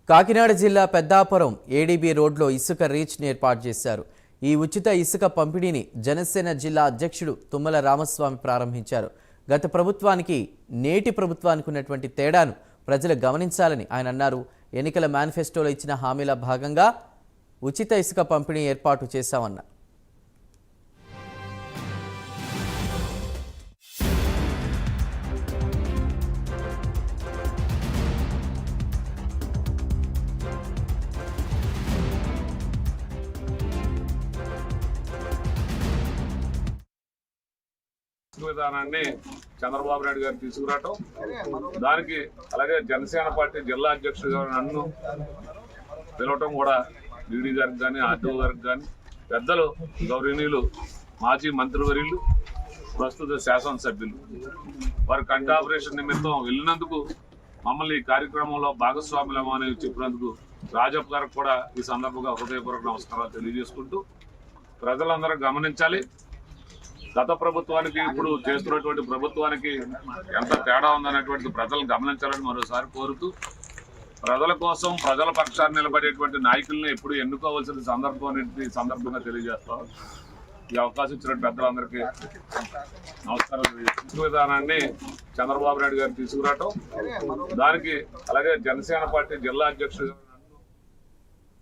కాకినాడ జిల్లా పెద్దాపురం ఏడీబీ రోడ్లో ఇసుక రీచ్ని ఏర్పాటు చేశారు. ఈ ఉచిత ఇసుక పంపిణీని జనసేన జిల్లా అధ్యక్షుడు తుమ్మల రామస్వామి ప్రారంభించారు. గత ప్రభుత్వానికి నేటి ప్రభుత్వానికి ఉన్నటువంటి తేడాను ప్రజలు గమనించాలని ఆయన అన్నారు. ఎన్నికల మేనిఫెస్టోలో ఇచ్చిన హామీల భాగంగా ఉచిత ఇసుక పంపిణీ ఏర్పాటు చేశామన్నారు. విధానాన్ని చంద్రబాబు నాయుడు గారు తీసుకురావటం, దానికి అలాగే జనసేన పార్టీ జిల్లా అధ్యక్షుడు గారు నన్ను పిలవటం కూడా డీడీ గారికి కానీ ఆర్డీఓ గారికి కానీ పెద్దలు గౌరవనీయులు మాజీ మంత్రివర్యులు ప్రస్తుత శాసనసభ్యులు వారి కంటి ఆపరేషన్ నిమిత్తం వెళ్ళినందుకు మమ్మల్ని ఈ కార్యక్రమంలో భాగస్వాములమని చెప్పినందుకు రాజప్ప గారికి కూడా ఈ సందర్భంగా హృదయపూర్వక నమస్కారాలు తెలియజేసుకుంటూ ప్రజలందరూ గమనించాలి, గత ప్రభుత్వానికి ఇప్పుడు చేస్తున్నటువంటి ప్రభుత్వానికి ఎంత తేడా ఉందనేటువంటి ప్రజలు గమనించాలని మరోసారి కోరుతూ ప్రజల కోసం ప్రజల పక్షాన్ని నిలబడేటువంటి నాయకుల్ని ఎప్పుడు ఎన్నుకోవాల్సిన సందర్భం అనేది సందర్భంగా తెలియజేస్తాం. ఈ అవకాశం ఇచ్చిన పెద్దలందరికీ నమస్కారం. విధానాన్ని చంద్రబాబు నాయుడు గారు తీసుకురావటం, దానికి అలాగే జనసేన పార్టీ జిల్లా అధ్యక్షుడు